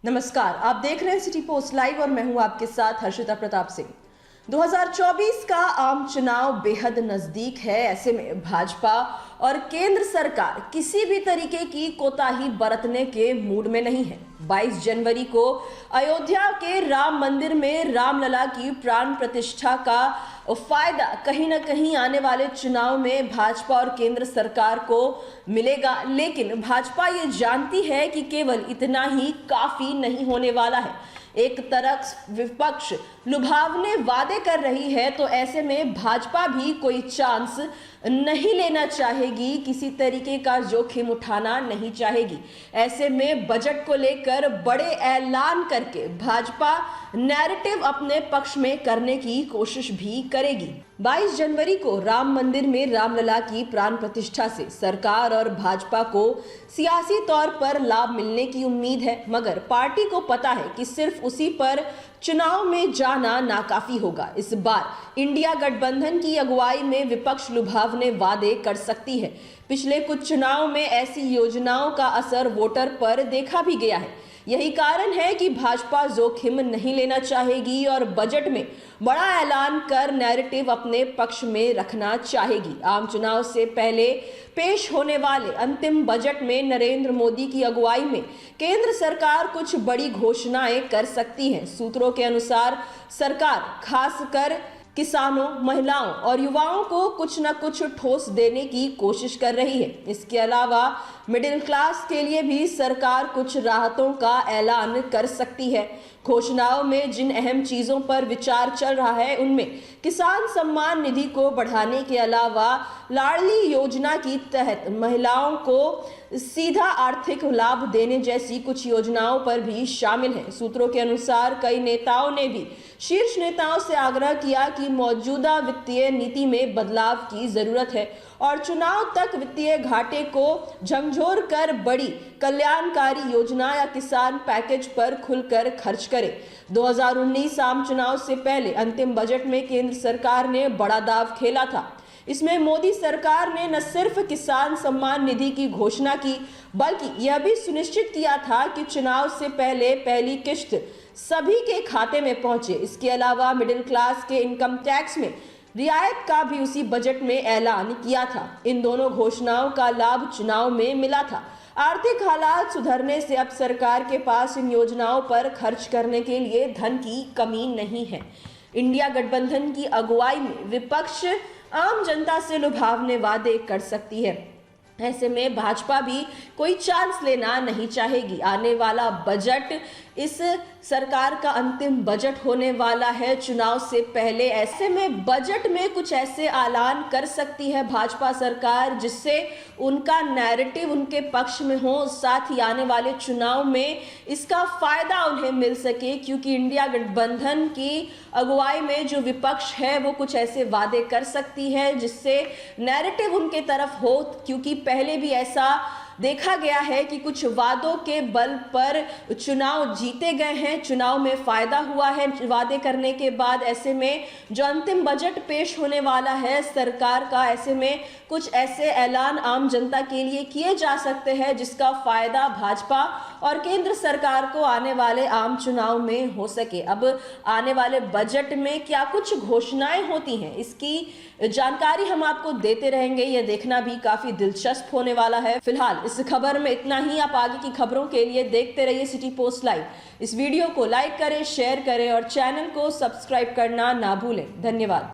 नमस्कार, आप देख रहे हैं सिटी पोस्ट लाइव और मैं हूं आपके साथ हर्षिता प्रताप सिंह। 2024 का आम चुनाव बेहद नजदीक है। ऐसे में भाजपा और केंद्र सरकार किसी भी तरीके की कोताही बरतने के मूड में नहीं है। 22 जनवरी को अयोध्या के राम मंदिर में रामलला की प्राण प्रतिष्ठा का फायदा कहीं ना कहीं आने वाले चुनाव में भाजपा और केंद्र सरकार को मिलेगा, लेकिन भाजपा ये जानती है कि केवल इतना ही काफी नहीं होने वाला है। एक तरफ विपक्ष लुभावने वादे कर रही है, तो ऐसे में भाजपा भी कोई चांस नहीं लेना चाहेगी, किसी तरीके का जोखिम उठाना नहीं चाहेगी। ऐसे में बजट को लेकर बड़े ऐलान करके भाजपा नैरेटिव अपने पक्ष में करने की कोशिश भी करेगी। 22 जनवरी को राम मंदिर में रामलला की प्राण प्रतिष्ठा से सरकार और भाजपा को सियासी तौर पर लाभ मिलने की उम्मीद है, मगर पार्टी को पता है कि सिर्फ उसी पर चुनाव में जाना नाकाफी होगा। इस बार इंडिया गठबंधन की अगुवाई में विपक्ष लुभावने वादे कर सकती है। पिछले कुछ चुनाव में ऐसी योजनाओं का असर वोटर पर देखा भी गया है। यही कारण है कि भाजपा जोखिम नहीं लेना चाहेगी और बजट में बड़ा ऐलान कर नैरेटिव अपने पक्ष में रखना चाहेगी। आम चुनाव से पहले पेश होने वाले अंतिम बजट में नरेंद्र मोदी की अगुवाई में केंद्र सरकार कुछ बड़ी घोषणाएं कर सकती है। सूत्रों के अनुसार सरकार खासकर किसानों, महिलाओं और युवाओं को कुछ न कुछ ठोस देने की कोशिश कर रही है। इसके अलावा मिडिल क्लास के लिए भी सरकार कुछ राहतों का ऐलान कर सकती है। घोषणाओं में जिन अहम चीजों पर विचार चल रहा है, उनमें किसान सम्मान निधि को बढ़ाने के अलावा लाडली योजना की तहत महिलाओं को सीधा आर्थिक लाभ देने जैसी कुछ योजनाओं पर भी शामिल है। सूत्रों के अनुसार कई नेताओं ने भी शीर्ष नेताओं से आग्रह किया कि मौजूदा वित्तीय नीति में बदलाव की जरूरत है और चुनाव तक वित्तीय घाटे को झकझोर कर बड़ी कल्याणकारी योजना या किसान पैकेज पर खुलकर खर्च करें। 2019 आम चुनाव से पहले अंतिम बजट में केंद्र सरकार ने बड़ा दांव खेला था। इसमें मोदी सरकार ने न सिर्फ किसान सम्मान निधि की घोषणा की, बल्कि यह भी सुनिश्चित किया था कि चुनाव से पहले पहली किश्त सभी के खाते में पहुंचे। इसके अलावा मिडिल क्लास के इनकम टैक्स में रियायत का भी उसी बजट में ऐलान किया था। इन दोनों घोषणाओं का लाभ चुनाव में मिला था। आर्थिक हालात सुधरने से अब सरकार के पास इन योजनाओं पर खर्च करने के लिए धन की कमी नहीं है। इंडिया गठबंधन की अगुवाई में विपक्ष आम जनता से लुभावने वादे कर सकती है। ऐसे में भाजपा भी कोई चांस लेना नहीं चाहेगी। आने वाला बजट इस सरकार का अंतिम बजट होने वाला है चुनाव से पहले। ऐसे में बजट में कुछ ऐसे ऐलान कर सकती है भाजपा सरकार जिससे उनका नैरेटिव उनके पक्ष में हो, साथ ही आने वाले चुनाव में इसका फायदा उन्हें मिल सके, क्योंकि इंडिया गठबंधन की अगुवाई में जो विपक्ष है वो कुछ ऐसे वादे कर सकती है जिससे नैरेटिव उनके तरफ हो, क्योंकि पहले भी ऐसा देखा गया है कि कुछ वादों के बल पर चुनाव जीते गए हैं, चुनाव में फायदा हुआ है वादे करने के बाद। ऐसे में जो अंतिम बजट पेश होने वाला है सरकार का, ऐसे में कुछ ऐसे ऐलान आम जनता के लिए किए जा सकते हैं जिसका फायदा भाजपा और केंद्र सरकार को आने वाले आम चुनाव में हो सके। अब आने वाले बजट में क्या कुछ घोषणाएं होती हैं, इसकी जानकारी हम आपको देते रहेंगे। यह देखना भी काफी दिलचस्प होने वाला है। फिलहाल इस खबर में इतना ही। आप आगे की खबरों के लिए देखते रहिए सिटी पोस्ट लाइव। इस वीडियो को लाइक करें, शेयर करें और चैनल को सब्सक्राइब करना ना भूलें। धन्यवाद।